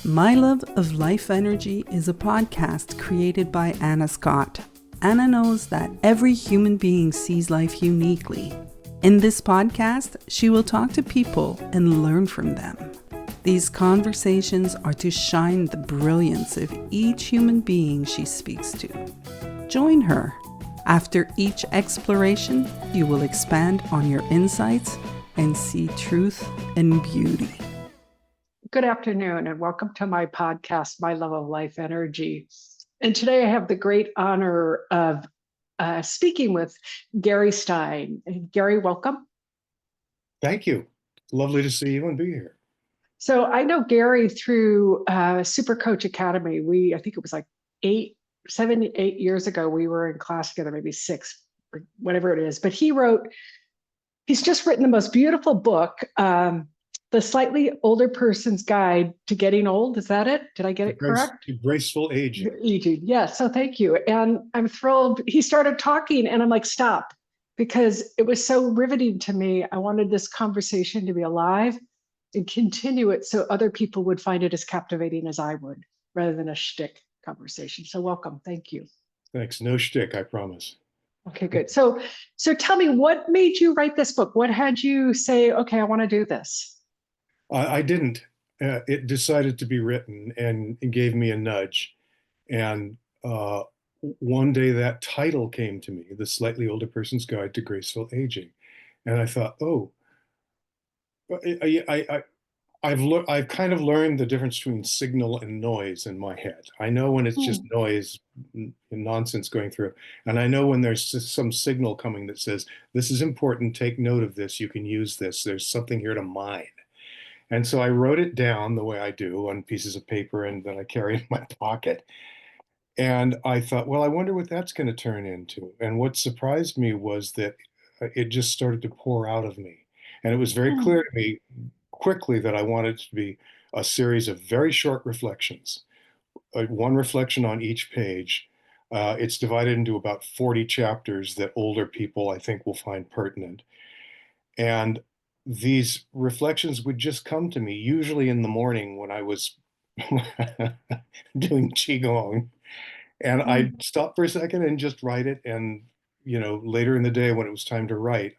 My Love of Life Energy is a podcast created by Anna Scott. Anna knows that every human being sees life uniquely. In this podcast, she will talk to people and learn from them. These conversations are to shine the brilliance of each human being she speaks to. Join her. After each exploration, you will expand on your insights and see truth and beauty. Good afternoon and welcome to my podcast, My Love of Life Energy. And today I have the great honor of speaking with Gary Stine. And Gary, welcome. Thank you. Lovely to see you and be here. So I know Gary through Super Coach Academy. I think it was like 7, 8 years ago, we were in class together, maybe 6, or whatever it is. But he's just written the most beautiful book, The Slightly Older Person's Guide to Getting Old. Is that it? Did I get it correct? Graceful aging. Aging, yes. So thank you. And I'm thrilled. He started talking and I'm like, stop, because it was so riveting to me. I wanted this conversation to be alive and continue it so other people would find it as captivating as I would, rather than a shtick conversation. So welcome. Thank you. Thanks. No shtick, I promise. Okay, good. So tell me, what made you write this book? What had you say, okay, I want to do this? I didn't. It decided to be written and it gave me a nudge. And one day that title came to me, The Slightly Older Person's Guide to Graceful Aging. And I thought, oh, I've kind of learned the difference between signal and noise in my head. I know when it's just noise and nonsense going through, and I know when there's just some signal coming that says, this is important, take note of this, you can use this, there's something here to mine. And so I wrote it down the way I do on pieces of paper and then I carry it in my pocket. And I thought, well, I wonder what that's going to turn into. And what surprised me was that it just started to pour out of me. And it was very clear to me quickly that I wanted it to be a series of very short reflections, one reflection on each page. It's divided into about 40 chapters that older people, I think, will find pertinent. And these reflections would just come to me, usually in the morning when I was doing Qigong. And I'd stop for a second and just write it. And, later in the day when it was time to write,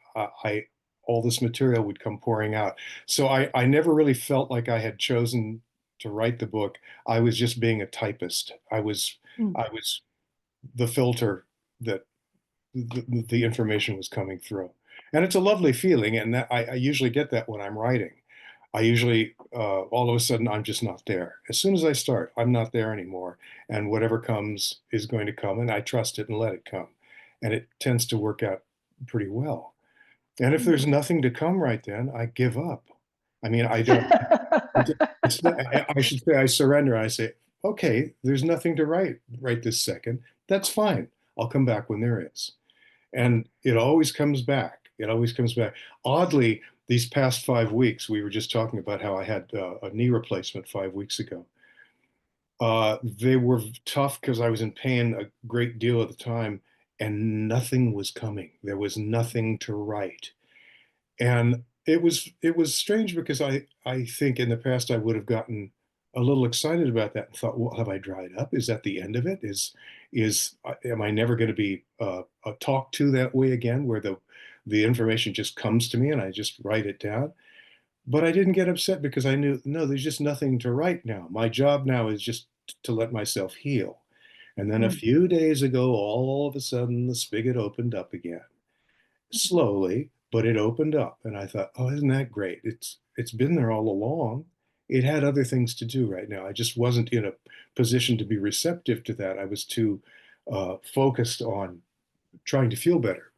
all this material would come pouring out. So I never really felt like I had chosen to write the book. I was just being a typist. I was the filter that the information was coming through. And it's a lovely feeling. And that I usually get that when I'm writing. I usually, all of a sudden, I'm just not there. As soon as I start, I'm not there anymore. And whatever comes is going to come. And I trust it and let it come. And it tends to work out pretty well. And if there's nothing to come right then, I give up. I mean, I don't, it's not, I should say I surrender. I say, okay, there's nothing to write right this second. That's fine. I'll come back when there is. And it always comes back. It always comes back. Oddly, these past 5 weeks, we were just talking about how I had a knee replacement 5 weeks ago. They were tough because I was in pain a great deal at the time and nothing was coming. There was nothing to write. And it was strange because I think in the past I would have gotten a little excited about that and thought, well, have I dried up? Is that the end of it? Am I never going to be talked to that way again, where the information just comes to me and I just write it down? But I didn't get upset because I knew, no, there's just nothing to write now. My job now is just to let myself heal. And then a few days ago, all of a sudden, the spigot opened up again, slowly, but it opened up. And I thought, oh, isn't that great? It's been there all along. It had other things to do right now. I just wasn't in a position to be receptive to that. I was too focused on trying to feel better,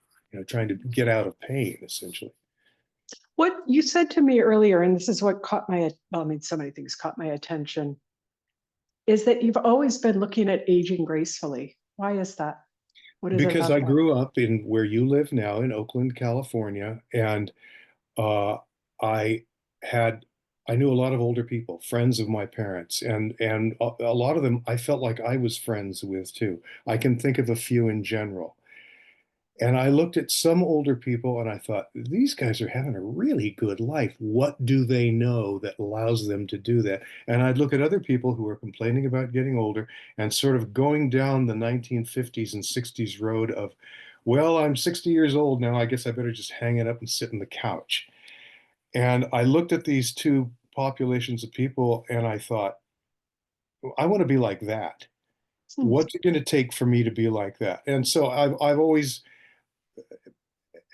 trying to get out of pain, essentially. What you said to me earlier, and this is what caught so many things caught my attention, is that you've always been looking at aging gracefully. Why is that? What is it Because about I that? grew up in where you live now in Oakland, California, and uh, I had I knew a lot of older people, friends of my parents, and a lot of them I felt like I was friends with too. I can think of a few in general. And I looked at some older people and I thought, these guys are having a really good life. What do they know that allows them to do that? And I'd look at other people who are complaining about getting older and sort of going down the 1950s and 60s road of, well, I'm 60 years old now. I guess I better just hang it up and sit on the couch. And I looked at these two populations of people and I thought, I want to be like that. Hmm. What's it going to take for me to be like that? And so I've always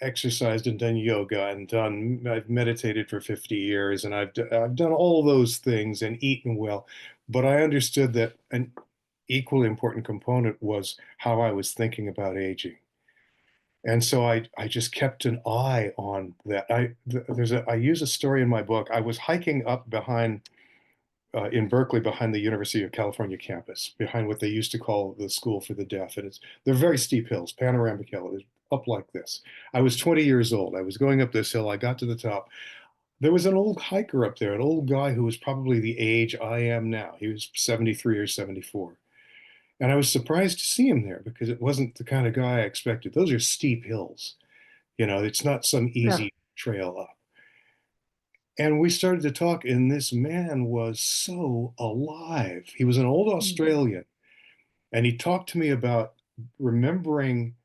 exercised and done yoga and I've meditated for 50 years and I've done all those things and eaten well. But I understood that an equally important component was how I was thinking about aging. And so I just kept an eye on that. I use a story in my book. I was hiking up behind in Berkeley behind the University of California campus, behind what they used to call the School for the Deaf. And they're very steep hills, panoramic hill. It's up like this. I was 20 years old. I was going up this hill. I got to the top. There was an old hiker up there, an old guy who was probably the age I am now. He was 73 or 74. And I was surprised to see him there because it wasn't the kind of guy I expected. Those are steep hills. It's not some Yeah. easy trail up. And we started to talk, and this man was so alive. He was an old Hmm. Australian, and he talked to me about remembering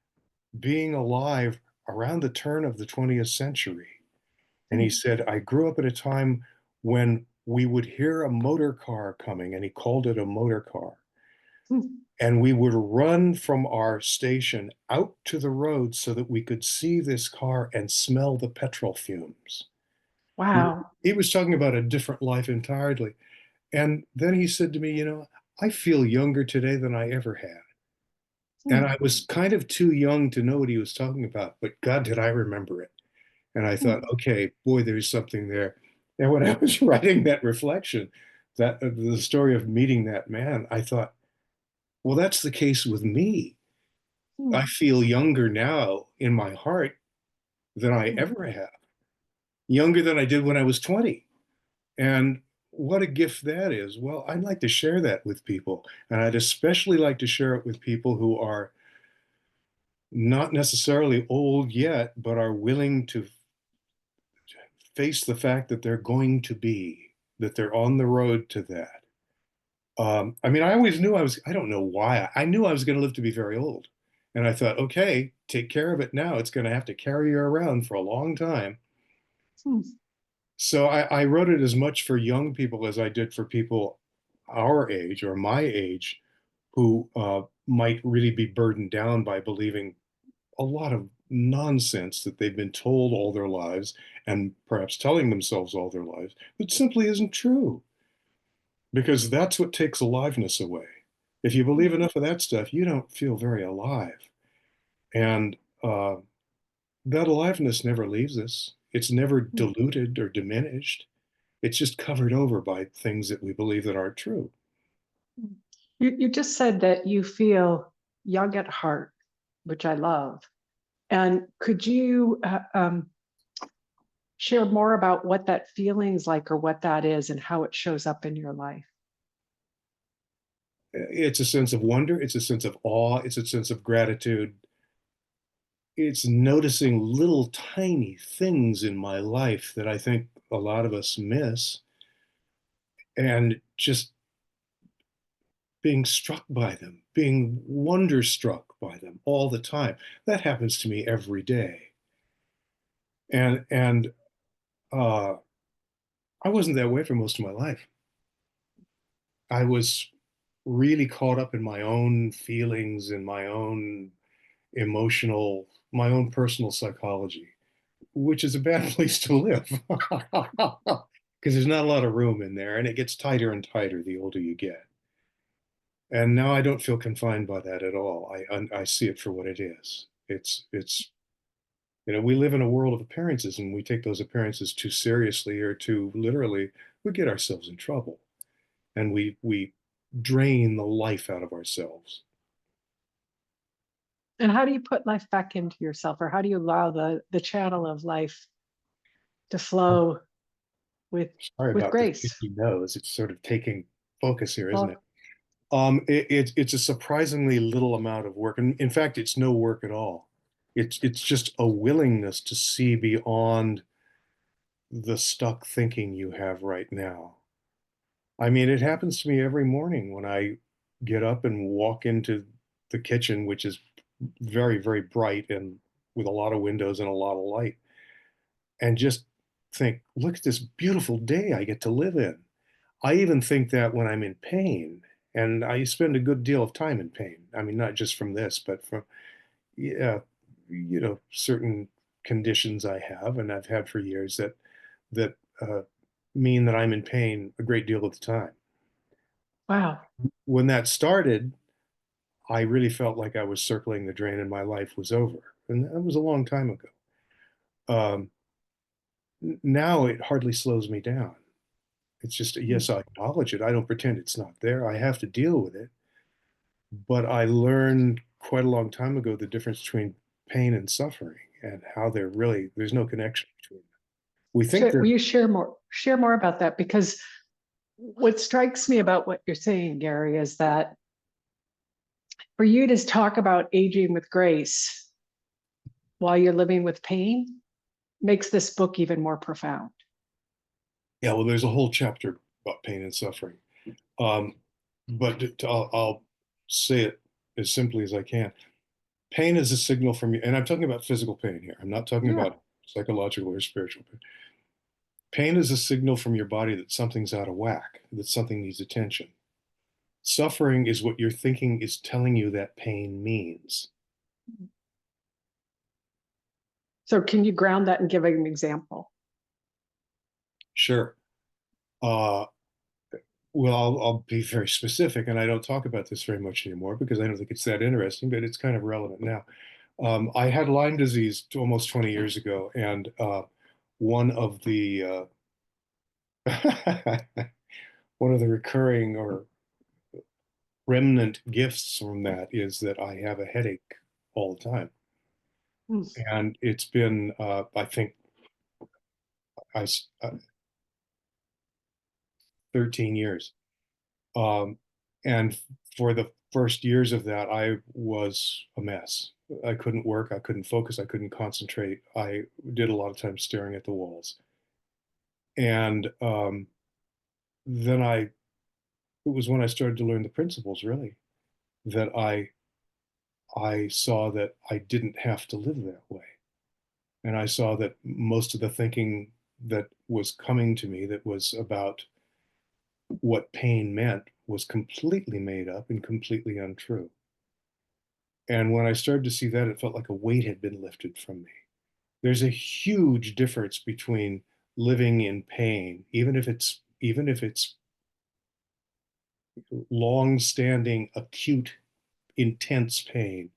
being alive around the turn of the 20th century. And he Hmm. said, I grew up at a time when we would hear a motor car coming, and he called it a motor car. Hmm. And we would run from our station out to the road so that we could see this car and smell the petrol fumes. Wow. He was talking about a different life entirely. And then he said to me, I feel younger today than I ever had. And Hmm. I was kind of too young to know what he was talking about, but God, did I remember it. And I thought, Hmm. okay, boy, there's something there. And when I was writing that reflection, that the story of meeting that man, I thought, well, that's the case with me. I Hmm. feel younger now in my heart than I Hmm. ever have, younger than I did when I was 20. And what a gift that is. Well, I'd like to share that with people. And I'd especially like to share it with people who are not necessarily old yet, but are willing to face the fact that they're going to be, that they're on the road to that. I mean, I always knew I don't know why, I knew I was going to live to be very old. And I thought, okay, take care of it now. It's going to have to carry you around for a long time. Hmm. So I wrote it as much for young people as I did for people our age or my age who might really be burdened down by believing a lot of nonsense that they've been told all their lives and perhaps telling themselves all their lives that simply isn't true because that's what takes aliveness away. If you believe enough of that stuff, you don't feel very alive. And uh, that aliveness never leaves us. It's never Hmm. diluted or diminished. It's just covered over by things that we believe that aren't true. You just said that you feel young at heart, which I love. And could you share more about what that feeling's like or what that is and how it shows up in your life? It's a sense of wonder, it's a sense of awe, it's a sense of gratitude. It's noticing little tiny things in my life that I think a lot of us miss and just being struck by them, being wonderstruck by them all the time. That happens to me every day. And uh, I wasn't that way for most of my life. I was really caught up in my own feelings and my own emotional, my own personal psychology, which is a bad place to live because there's not a lot of room in there and it gets tighter and tighter the older you get. And now I don't feel confined by that at all. I see it for what it is. It's we live in a world of appearances and we take those appearances too seriously or too literally, we get ourselves in trouble and we drain the life out of ourselves. And how do you put life back into yourself, or how do you allow the channel of life to flow with Sorry with about this grace? itchy nose. It's sort of taking focus here, isn't it? Well, It's a surprisingly little amount of work, and in fact, it's no work at all. It's just a willingness to see beyond the stuck thinking you have right now. I mean, it happens to me every morning when I get up and walk into the kitchen, which is very, very bright and with a lot of windows and a lot of light, and just think, look at this beautiful day I get to live in. I even think that when I'm in pain, and I spend a good deal of time in pain. I mean, not just from this, but from, yeah, certain conditions I have and I've had for years that mean that I'm in pain a great deal of the time. Wow. When that started, I really felt like I was circling the drain and my life was over. And that was a long time ago. Um, Now it hardly slows me down. It's just, yes, I acknowledge it. I don't pretend it's not there. I have to deal with it. But I learned quite a long time ago the difference between pain and suffering and how there's no connection between them. We think Will there, you share more about that? Because what strikes me about what you're saying, Gary, is that for you to talk about aging with grace while you're living with pain makes this book even more profound. yeah, well, there's a whole chapter about pain and suffering. Um, but I'll say it as simply as I can. Pain is a signal from you, and I'm talking about physical pain here. I'm not talking Yeah. about psychological or spiritual pain. Pain is a signal from your body that something's out of whack, that something needs attention. Suffering is what your thinking is telling you that pain means. So can you ground that and give an example? Sure. Uh, well, I'll be very specific, and I don't talk about this very much anymore because I don't think it's that interesting, but it's kind of relevant now. I had Lyme disease almost 20 years ago, and one of the one of the recurring or remnant gifts from that is that I have a headache all the time. Mm. And it's been, I think, I, 13 years. Um, and for the first years of that, I was a mess. I couldn't work, I couldn't focus, I couldn't concentrate. I did a lot of time staring at the walls. And then it was when I started to learn the principles, really, that I saw that I didn't have to live that way. And I saw that most of the thinking that was coming to me that was about what pain meant was completely made up and completely untrue. And when I started to see that, it felt like a weight had been lifted from me. There's a huge difference between living in pain, even if it's long-standing, acute, intense pain,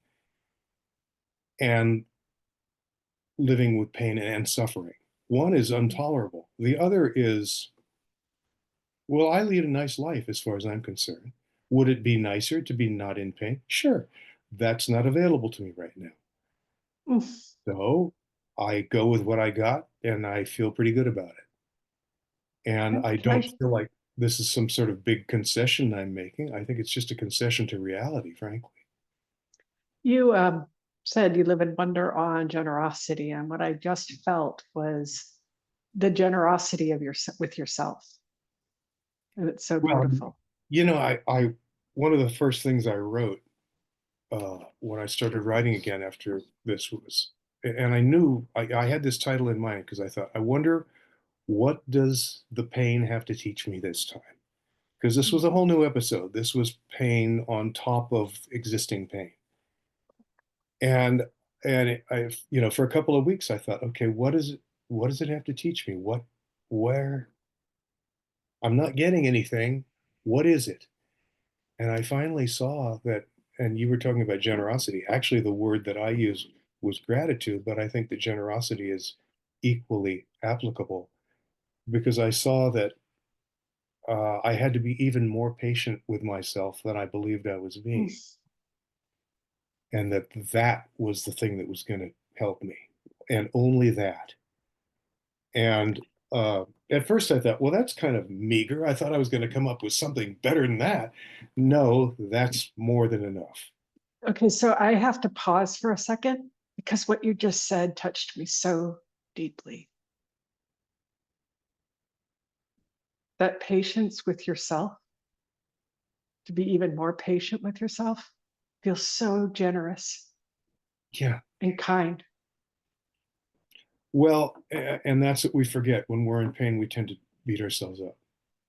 and living with pain and suffering. One is intolerable. The other is, well, I lead a nice life as far as I'm concerned. Would it be nicer to be not in pain? Sure. That's not available to me right now. Mm. So I go with what I got and I feel pretty good about it. And I Can don't I? feel like this is some sort of big concession I'm making. I think it's just a concession to reality, frankly. You said you live in wonder, awe, and generosity, and what I just felt was the generosity of your with yourself, and it's so Well, beautiful. one of the first things I wrote when I started writing again after this was, and I knew I had this title in mind because I thought, I wonder what does the pain have to teach me this time? Because this was a whole new episode. This was pain on top of existing pain. And for a couple of weeks I thought, okay, what does it have to teach me? Where I'm not getting anything. What is it? And I finally saw that, and you were talking about generosity. Actually, the word that I used was gratitude, but I think that generosity is equally applicable because I saw that I had to be even more patient with myself than I believed I was being, and that was the thing that was going to help me, and only that. And at first I thought, well, that's kind of meager. I thought I was going to come up with something better than that. No, that's more than enough. Okay, so I have to pause for a second because what you just said touched me so deeply. That patience with yourself, to be even more patient with yourself, feels so generous Yeah. and kind. Well, and that's what we forget. When we're in pain, we tend to beat ourselves up.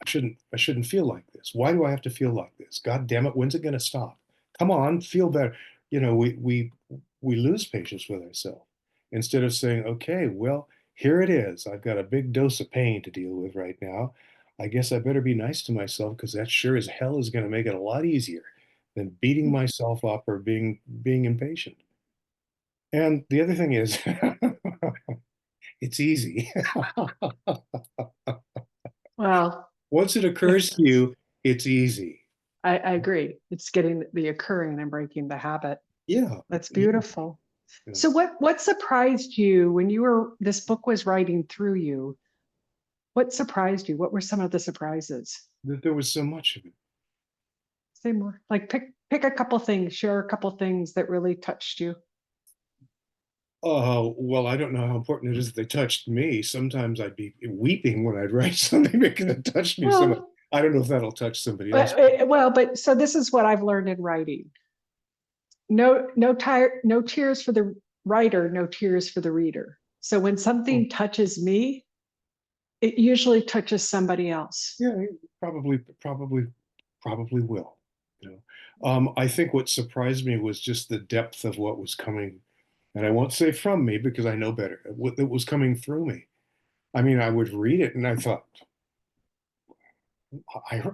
I shouldn't feel like this. Why do I have to feel like this? God damn it, when's it going to stop? Come on, feel better. We lose patience with ourselves instead of saying, okay, well, here it is. I've got a big dose of pain to deal with right now. I guess I better be nice to myself because that sure as hell is going to make it a lot easier than beating myself up or being impatient. And the other thing is, it's easy. Well, Once it occurs to you, it's easy. I agree. It's getting the occurring and breaking the habit. Yeah, That's yeah, beautiful. yeah. So what surprised you when this book was writing through you? What surprised you? What were some of the surprises? There was so much of it. Say more. Like pick a couple things, share a couple things that really touched you. Oh, well, I don't know how important it is that they touched me. Sometimes I'd be weeping when I'd write something because it touched me so much. Well, I don't know if that'll touch somebody else. but so this is what I've learned in writing. No tears for the writer, no tears for the reader. So when something touches me, it usually touches somebody else. Yeah, probably will. You know, I think what surprised me was just the depth of what was coming, and I won't say from me because I know better. What was coming through me. I mean, I would read it and I thought,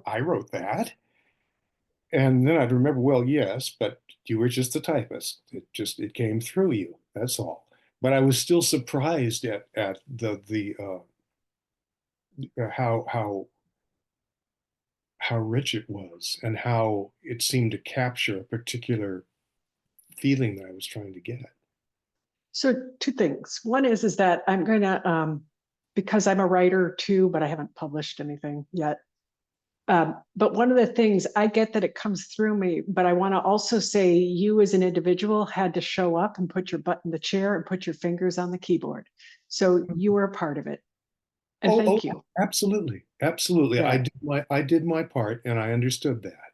I wrote that. And then I'd remember, well, yes, but you were just the typist. It came through you. That's all. But I was still surprised at how rich it was and how it seemed to capture a particular feeling that I was trying to get. So two things. One is that I'm going to because I'm a writer too, but I haven't published anything yet. But one of the things I get that it comes through me, but I want to also say you as an individual had to show up and put your butt in the chair and put your fingers on the keyboard. So you were a part of it. And Oh, thank you. absolutely, absolutely. Yeah. I did my part, and I understood that.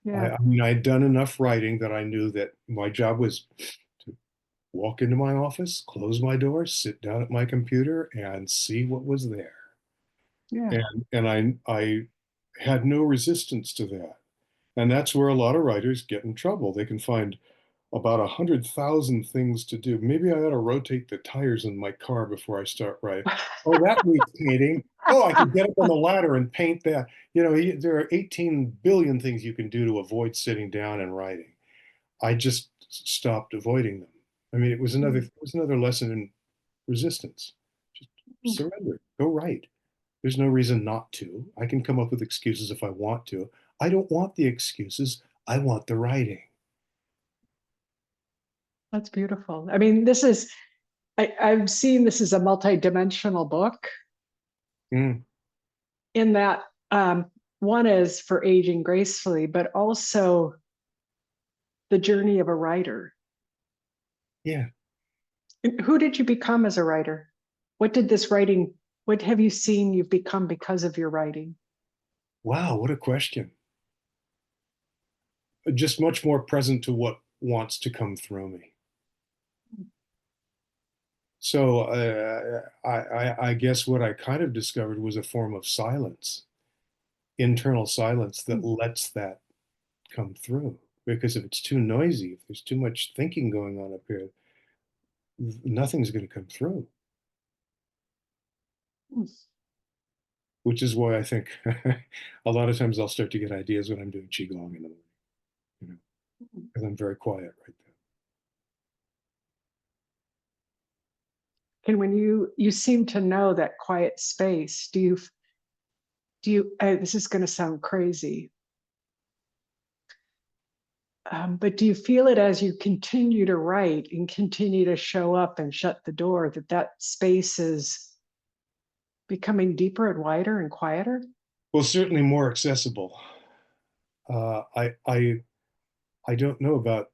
Yeah. I mean, I'd done enough writing that I knew that my job was to walk into my office, close my door, sit down at my computer, and see what was there. Yeah. And I had no resistance to that. And that's where a lot of writers get in trouble. They can find about 100,000 things to do. Maybe I ought to rotate the tires in my car before I start writing. Oh, that needs painting. Oh, I could get up on the ladder and paint that. There are 18 billion things you can do to avoid sitting down and writing. I just stopped avoiding them. I mean, it was another lesson in resistance. Just surrender. Go write. There's no reason not to. I can come up with excuses if I want to. I don't want the excuses. I want the writing. That's beautiful. I mean, I've seen this as a multi-dimensional book Mm, in that one is for aging gracefully, but also the journey of a writer. yeah. Who did you become as a writer? What have you seen you've become because of your writing? Wow, what a question. Just much more present to what wants to come through me. So I guess what I kind of discovered was a form of silence, internal silence that lets that come through. Because if it's too noisy, if there's too much thinking going on up here, nothing's going to come through. Which is why I think a lot of times I'll start to get ideas when I'm doing qigong in the morning, you know, because I'm very quiet right there. And when you seem to know that quiet space, this is going to sound crazy, but do you feel it as you continue to write and continue to show up and shut the door, that space is becoming deeper and wider and quieter? Well, certainly more accessible. I don't know about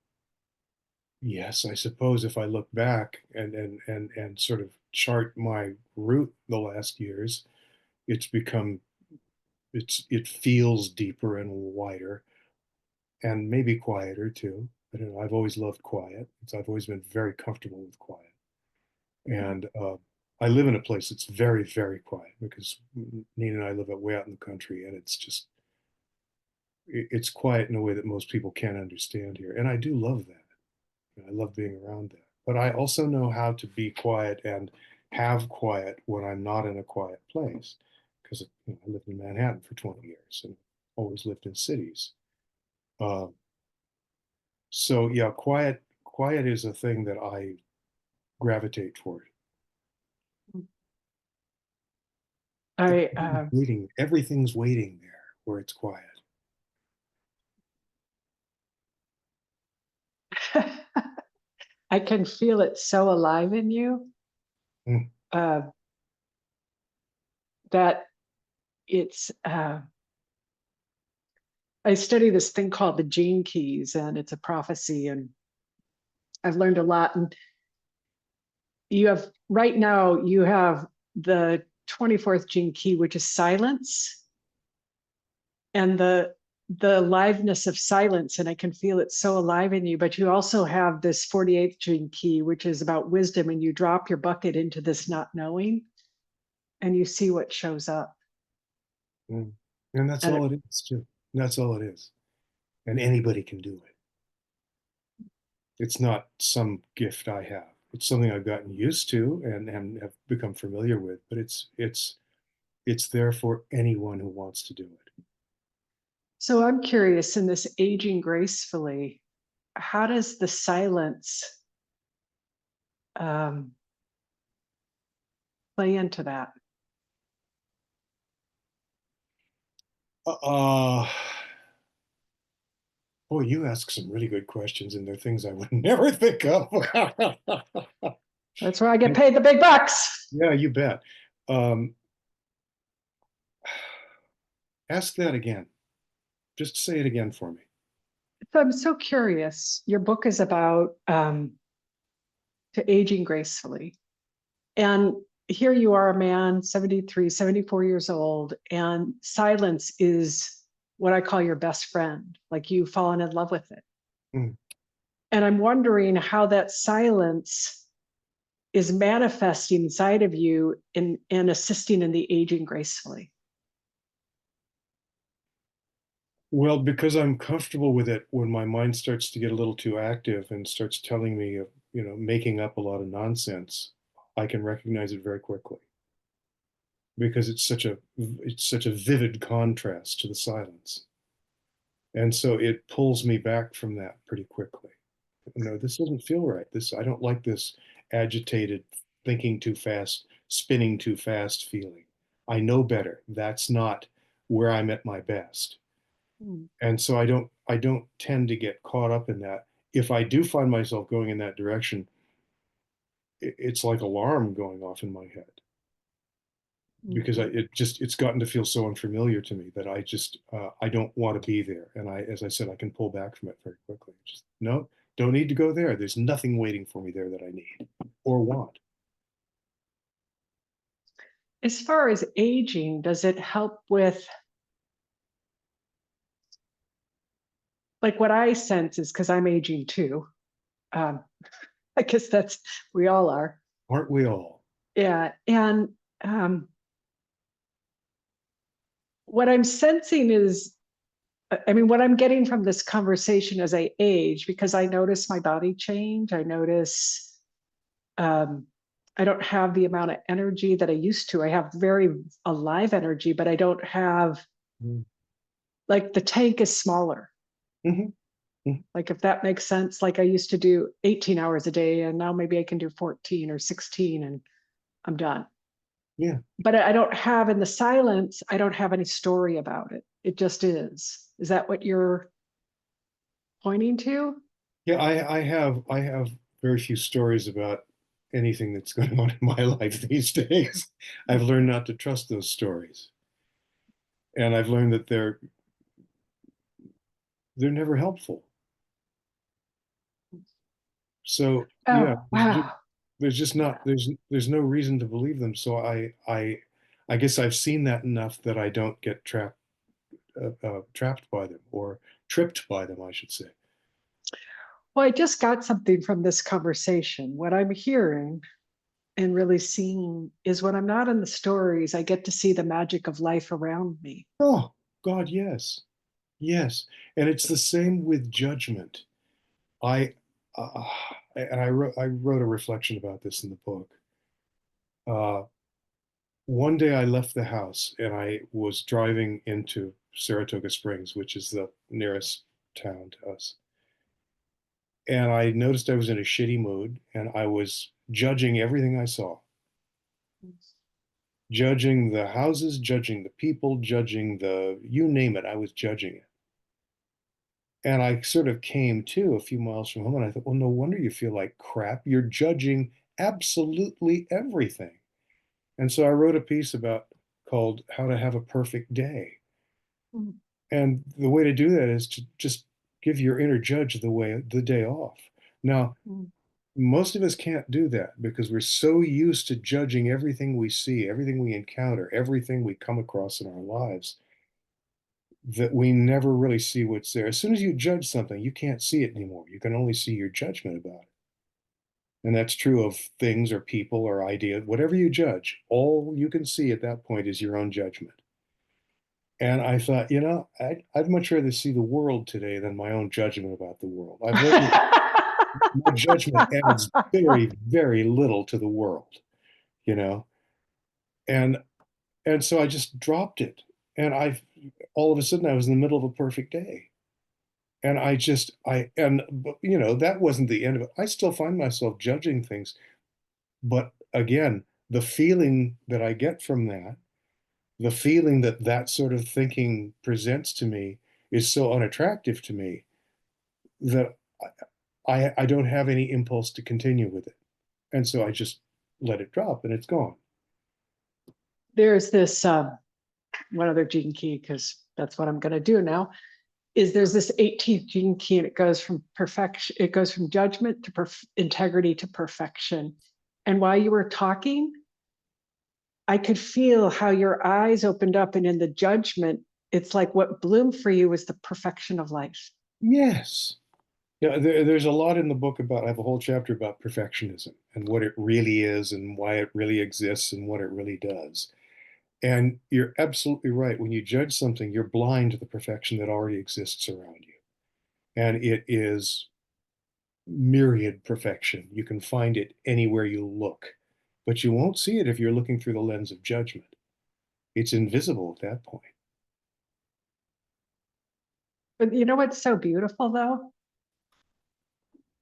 Yes, I suppose if I look back and sort of chart my route the last years, it's become it feels deeper and wider and maybe quieter too. I don't know. I've always loved quiet. I've always been very comfortable with quiet. And I live in a place that's very, very quiet because Nina and I live way out in the country, and it's just it's quiet in a way that most people can't understand here. And I do love that. I love being around that. But I also know how to be quiet and have quiet when I'm not in a quiet place. Because I lived in Manhattan for 20 years and always lived in cities. Uh, so yeah, quiet is a thing that I gravitate toward. I Everything's waiting there where it's quiet. I can feel it so alive in you, Mm, uh, that it's. I study this thing called the gene keys, and it's a prophecy, and I've learned a lot. And you have right now you have the 24th gene key, which is silence, and the aliveness of silence, and I can feel it so alive in you. But you also have this 48th gene key, which is about wisdom, and you drop your bucket into this not knowing, and you see what shows up. mm. And that's And all it is, too. That's all it is. And anybody can do it. It's not some gift I have. It's something I've gotten used to and have become familiar with, but it's there for anyone who wants to do it. so I'm curious, in this aging gracefully, how does the silence um, play into that? Uh, Boy, you ask some really good questions, and they're things I would never think of. That's where I get paid the big bucks. Yeah, you bet. Um, Ask that again. Just say it again for me. So I'm so curious. Your book is about to aging gracefully. And here you are, a man, 73, 74 years old, and silence is what I call your best friend. Like you've fallen in love with it. Mm. And I'm wondering how that silence is manifesting inside of you and assisting in the aging gracefully. Well, because I'm comfortable with it when my mind starts to get a little too active and starts telling me, making up a lot of nonsense, I can recognize it very quickly because it's such a vivid contrast to the silence. And so it pulls me back from that pretty quickly. No, this doesn't feel right. I don't like this agitated, thinking too fast, spinning too fast feeling. I know better. That's not where I'm at my best. Mm. And so I don't tend to get caught up in that. If I do find myself going in that direction, it's like alarm going off in my head because Mhm. it's gotten to feel so unfamiliar to me that I don't want to be there. And as I said, I can pull back from it very quickly. Just no, don't need to go there. There's nothing waiting for me there that I need or want. As far as aging, does it help with, like, what I sense is, because I'm aging too. Um, I guess that's, we all are. Aren't we all? Yeah. And what I'm sensing is, I mean, what I'm getting from this conversation as I age, because I notice my body change, I notice um, I don't have the amount of energy that I used to. I have very alive energy, but I don't have, Mm-hmm. like, the tank is smaller. Mm-hmm. Like, if that makes sense, like I used to do 18 hours a day, and now maybe I can do 14 or 16 and I'm done. Yeah. But I don't have, in the silence, I don't have any story about it. It just is. Is that what you're pointing to? Yeah, I have very few stories about anything that's going on in my life these days. I've learned not to trust those stories. And I've learned that they're never helpful. So yeah, Oh, wow. there's just Yeah. not there's no reason to believe them. So I guess I've seen that enough that I don't get trapped by them, or tripped by them, I should say. Well, I just got something from this conversation. What I'm hearing and really seeing is when I'm not in the stories, I get to see the magic of life around me. Oh God, yes, yes, and it's the same with judgment. I uh, and I wrote a reflection about this in the book. Uh, One day I left the house and I was driving into Saratoga Springs, which is the nearest town to us. And I noticed I was in a shitty mood and I was judging everything I saw, judging the houses, judging the people, judging you name it, I was judging it. And I sort of came to a few miles from home and I thought, well, no wonder you feel like crap. You're judging absolutely everything. And so I wrote a piece called How to Have a Perfect Day. Mm, And the way to do that is to just give your inner judge the day off. Now, mm. most of us can't do that because we're so used to judging everything we see, everything we encounter, everything we come across in our lives, that we never really see what's there. As soon as you judge something, you can't see it anymore. You can only see your judgment about it. And that's true of things or people or ideas. Whatever you judge, all you can see at that point is your own judgment. And I thought, I'd much rather see the world today than my own judgment about the world. I've learned that my judgment adds very, very little to the world, you know? And so I just dropped it. And all of a sudden I was in the middle of a perfect day. And that wasn't the end of it. I still find myself judging things. But again, the feeling that I get from that, the feeling that that sort of thinking presents to me is so unattractive to me that I don't have any impulse to continue with it. And so I just let it drop and it's gone. There's this one other gene key, because that's what I'm going to do now. There's this 18th gene key, and it goes from perfection, it goes from judgment to integrity to perfection. And while you were talking, I could feel how your eyes opened up, and in the judgment, it's like what bloomed for you was the perfection of life. Yes. Yeah, there's a lot in the book I have a whole chapter about perfectionism and what it really is and why it really exists and what it really does. And you're absolutely right. When you judge something, you're blind to the perfection that already exists around you. And it is myriad perfection. You can find it anywhere you look, but you won't see it if you're looking through the lens of judgment. It's invisible at that point. But you know what's so beautiful, though?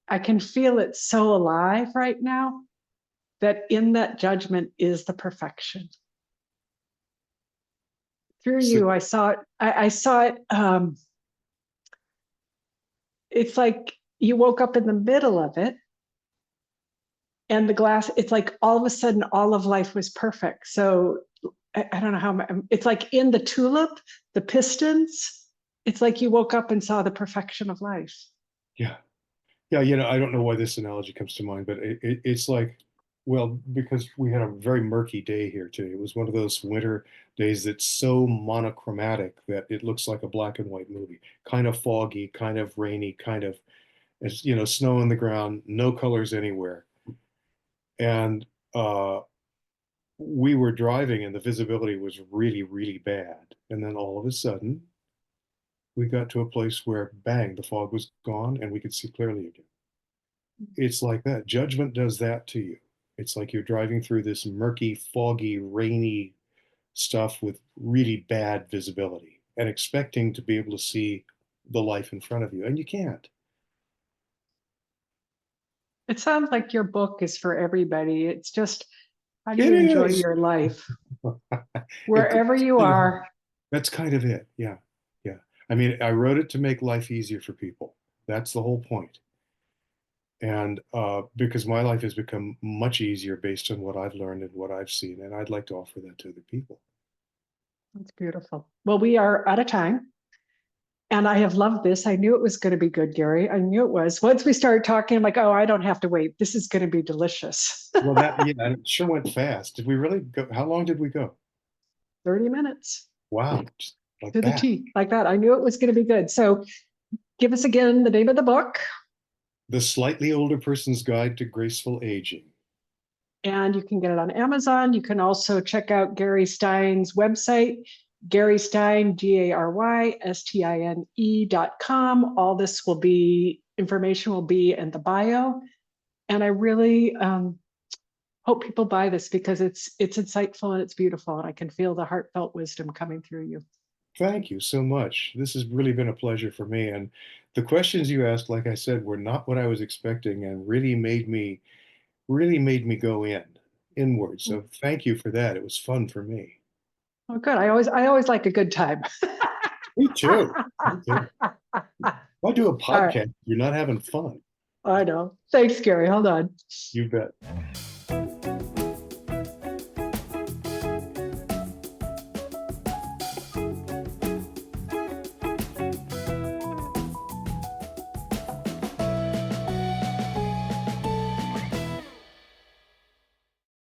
I can feel it so alive right now, that in that judgment is the perfection. Through So, you, I saw it. I saw it. It's like you woke up in the middle of it, and the glass, it's like all of a sudden all of life was perfect. So I don't know how, it's like in the tulip, the pistons, it's like you woke up and saw the perfection of life. yeah. Yeah, I don't know why this analogy comes to mind, but it's like, well, because we had a very murky day here today. It was one of those winter days that's so monochromatic that it looks like a black and white movie. Kind of foggy, kind of rainy, kind of, snow on the ground, no colors anywhere. And we were driving and the visibility was really, really bad. And then all of a sudden, we got to a place where, bang, the fog was gone and we could see clearly again. It's like that. Judgment does that to you. It's like you're driving through this murky, foggy, rainy stuff with really bad visibility and expecting to be able to see the life in front of you, and you can't. It sounds like your book is for everybody. It's just, how do It you enjoy is. your life It, wherever you are? that's kind of it. Yeah. Yeah. I mean, I wrote it to make life easier for people. That's the whole point. And because my life has become much easier based on what I've learned and what I've seen, and I'd like to offer that to other people. That's beautiful. Well, we are out of time. And I have loved this. I knew it was going to be good, Gary. I knew it was. Once we started talking, I'm like, oh, I don't have to wait. This is going to be delicious. Well, and it sure went fast. Did we really go? How long did we go? 30 minutes Wow, just like to the that. T, like that. I knew it was going to be good. So give us again the name of the book. The Slightly Older Person's Guide to Graceful Aging. And you can get it on Amazon. You can also check out Gary Stine's website, Gary Stine, GaryStine.com. All this information will be in the bio. And I really hope people buy this because it's insightful and it's beautiful. And I can feel the heartfelt wisdom coming through you. Thank you so much. This has really been a pleasure for me. And the questions you asked, like I said, were not what I was expecting and really made me go inward. So thank you for that. It was fun for me. Oh, good. I always like a good time. Me too. Me too. Why do a podcast? Right. You're not having fun. I know. Thanks, Gary. Hold on. You bet.